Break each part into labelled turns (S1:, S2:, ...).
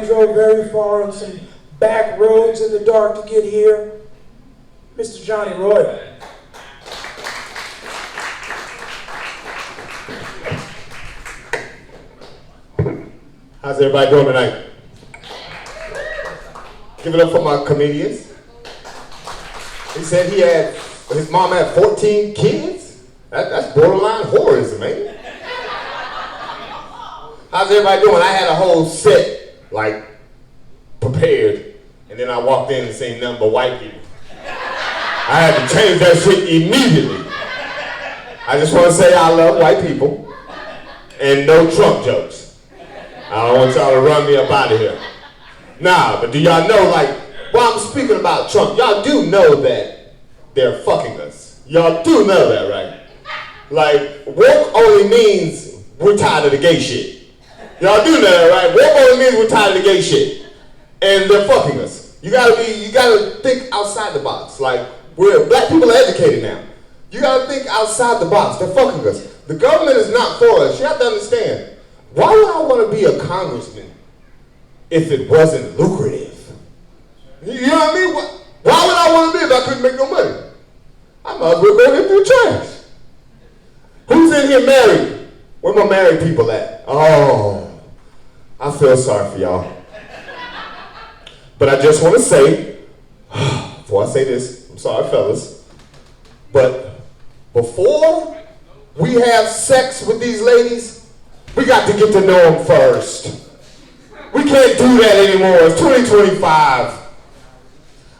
S1: Drove very far on some back roads in the dark to get here. Mr. Johnny Roy.
S2: How's everybody doing tonight? Give it up for my comedians. He said his mom had 14 kids? That's borderline horrorism, man. How's everybody doing? I had a whole set, prepared, and then I walked in and seen nothing but white people. I had to change that shit immediately. I just want to say I love white people, and no Trump jokes. I don't want y'all to run me up out of here. Nah, but do y'all know, while I'm speaking about Trump, y'all do know that they're fucking us. Y'all do know that, right? Woke only means we're tired of the gay shit. Y'all do know that, right? Woke only means we're tired of the gay shit. And they're fucking us. You gotta think outside the box. Black people are educated now. You gotta think outside the box. They're fucking us. The government is not for us. You have to understand. Why would I want to be a congressman if it wasn't lucrative? You know what I mean? Why would I want to be if I couldn't make no money? I might as well go get through trash. Who's in here married? Where my married people at? Oh, I feel sorry for y'all. But I just want to say, before I say this, I'm sorry fellas, but before we have sex with these ladies, we got to get to know them first. We can't do that anymore. It's 2025.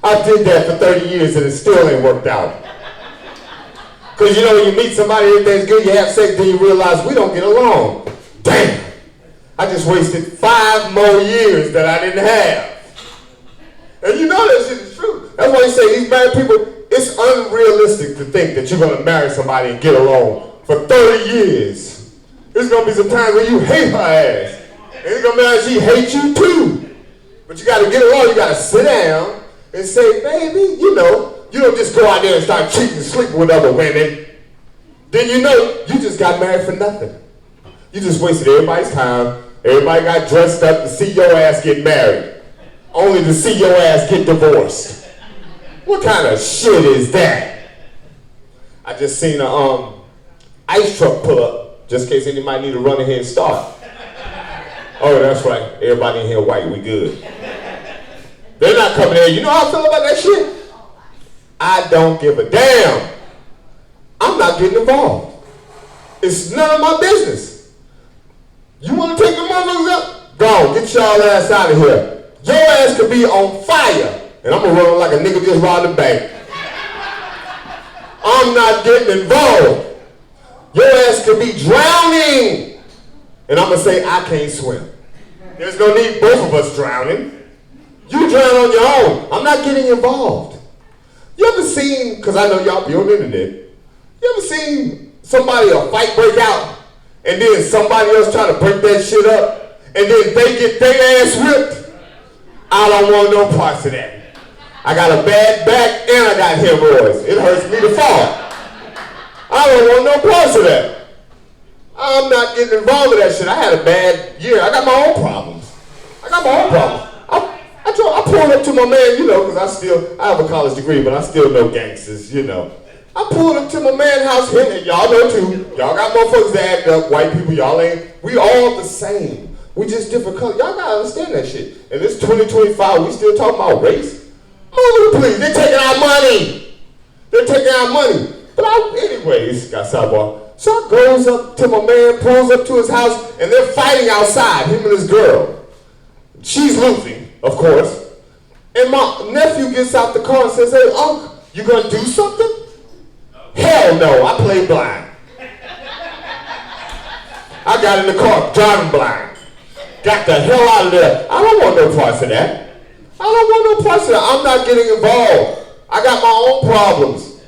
S2: I did that for 30 years and it still ain't worked out. Because when you meet somebody, everything's good, you have sex, then you realize we don't get along. Damn. I just wasted 5 more years that I didn't have. And you know that shit is true. That's why you say these married people, it's unrealistic to think that you're going to marry somebody and get along for 30 years. There's going to be some times where you hate her ass. And it's going to be like she hates you too. But you got to get along. You got to sit down and say, baby, you don't just go out there and start cheating and sleeping with other women. Then you just got married for nothing. You just wasted everybody's time. Everybody got dressed up to see your ass get married. Only to see your ass get divorced. What kind of shit is that? I just seen a ice truck pull up, just in case anybody need to run ahead and start. Oh, that's right. Everybody in here white, we good. They're not coming in. You know how I feel about that shit? I don't give a damn. I'm not getting involved. It's none of my business. You want to take the motherfuckers up? Go, get y'all ass out of here. Your ass could be on fire, and I'm gonna run like a nigga just robbed a bank. I'm not getting involved. Your ass could be drowning, and I'm gonna say I can't swim. There's no need both of us drowning. You drown on your own. I'm not getting involved. You ever seen, because I know y'all be on the internet, you ever seen a fight break out, and then somebody else try to break that shit up, and then they get their ass whipped? I don't want no parts of that. I got a bad back and I got hemorrhoids. It hurts me to fall. I don't want no parts of that. I'm not getting involved with that shit. I had a bad year. I got my own problems. I pulled up to my man, because I have a college degree, but I still know gangsters, I pulled up to my man's house, and y'all know too. Y'all got motherfuckers that act up, white people, y'all ain't. We all the same. We just different colors. Y'all gotta understand that shit. And it's 2025, we still talking about race? Move please, they're taking our money. But anyways, got sidebar. So I goes up to my man, pulls up to his house, and they're fighting outside, him and his girl. She's losing, of course. And my nephew gets out the car and says, hey, Uncle, you gonna do something? Hell no, I play blind. I got in the car, driving blind. Got the hell out of there. I don't want no parts of that. I'm not getting involved. I got my own problems.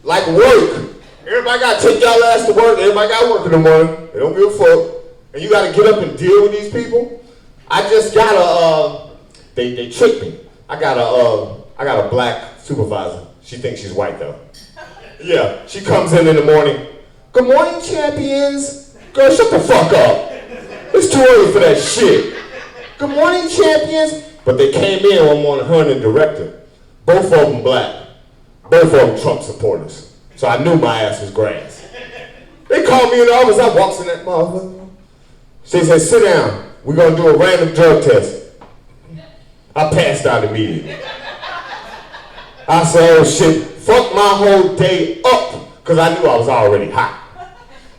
S2: Like work. Everybody got to take y'all ass to work. Everybody got to work in the morning. They don't give a fuck. And you got to get up and deal with these people. I just got they tricked me. I got a black supervisor. She thinks she's white though. Yeah, she comes in the morning. Good morning, champions. Girl, shut the fuck up. It's too early for that shit. Good morning, champions. But they came in one morning, her and the director. Both of them black. Both of them Trump supporters. So I knew my ass was grass. They called me in the office. I walked in that motherfucker. She said, sit down. We're going to do a random drug test. I passed out immediately. I said, oh shit, fuck my whole day up. Because I knew I was already hot.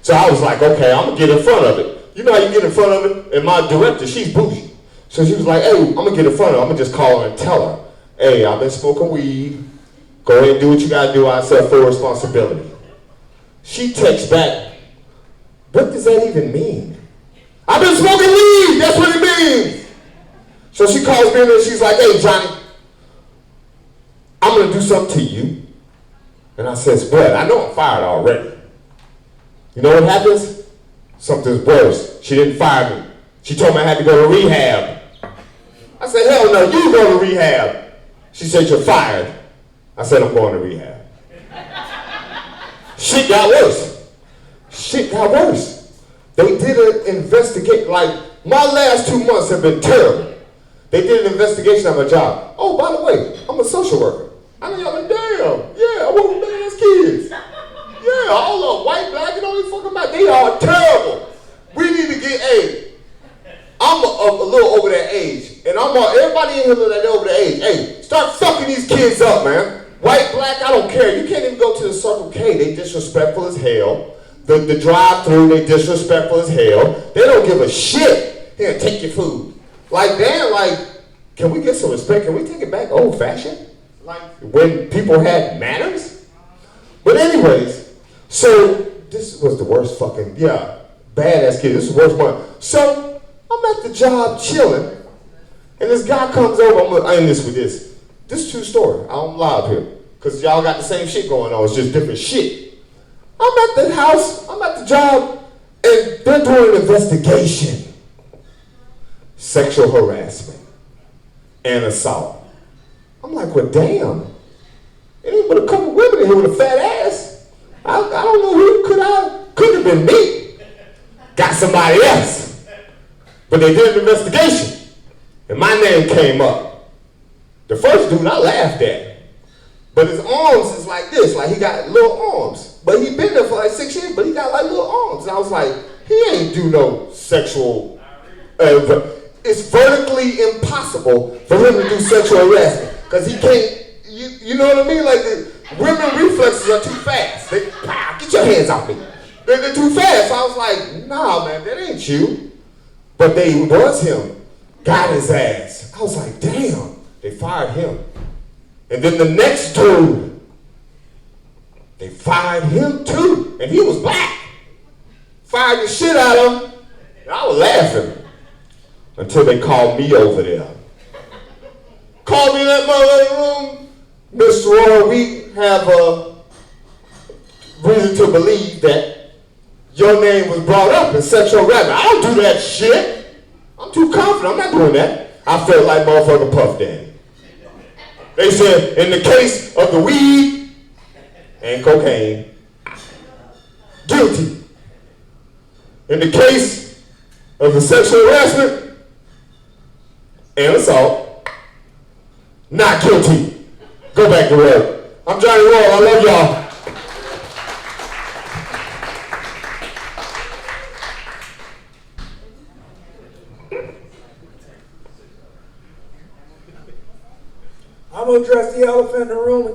S2: So I was like, okay, I'm going to get in front of it. You know how you get in front of it? And my director, she's bougie. So she was like, hey, I'm going to get in front of her. I'm going to just call her and tell her, hey, I've been smoking weed. Go ahead and do what you got to do. I accept full responsibility. She texts back, what does that even mean? I've been smoking weed. That's what it means. So she calls me in and she's like, hey, Johnny, I'm going to do something to you. And I says, what? I know I'm fired already. You know what happens? Something's worse. She didn't fire me. She told me I had to go to rehab. I said, hell no, you go to rehab. She said, you're fired. I said, I'm going to rehab. Shit got worse. Shit got worse. They did an investigation, like, my last 2 months have been terrible. They did an investigation of my job. Oh, by the way, I'm a social worker. I know y'all like, damn, yeah, I work with badass kids. Yeah, all of them, white, black, you know what fucking about. They are terrible. We need to get AIDS. I'm a little over that age, and everybody in here that's over that age. Hey, start fucking these kids up, man. White, black, I don't care. You can't even go to the Circle K. They disrespectful as hell. The drive-through, they disrespectful as hell. They don't give a shit. Here, take your food. Like, damn, like, can we get some respect? Can we take it back old-fashioned? Like, when people had manners? But anyways, so this was the worst fucking, badass kid. This is the worst one. So, I'm at the job chilling, and this guy comes over. I'm gonna end this with this. This is true story. I'm live here, because y'all got the same shit going on. It's just different shit. I'm at the house, I'm at the job, and they're doing an investigation. Sexual harassment and assault. I'm like, well, damn. It ain't but a couple women in here with a fat ass. I don't know who could have been me. Got somebody else. But they did an investigation, and my name came up. The first dude I laughed at, but his arms is like this, like he got little arms. But he been there for like 6 years, but he got like little arms. And I was like, he ain't do no sexual, it's vertically impossible for him to do sexual harassment, because he can't, you know what I mean? Like, the women reflexes are too fast. They, pow, get your hands off me. They're too fast. So I was like, nah, man, that ain't you. But they was him, got his ass. I was like, damn, they fired him. And then the next dude, they fired him too. And he was black. Fired the shit out of him. And I was laughing until they called me over there. Called me in that motherfucking room. Mr. Roy, we have a reason to believe that your name was brought up in sexual harassment. I don't do that shit. I'm too confident. I'm not doing that. I felt like motherfucking Puff Daddy. They said, in the case of the weed and cocaine, guilty. In the case of the sexual harassment and assault, not guilty. Go back to work. I'm Johnny Roy. I love y'all.
S1: I'm gonna address the elephant in the room.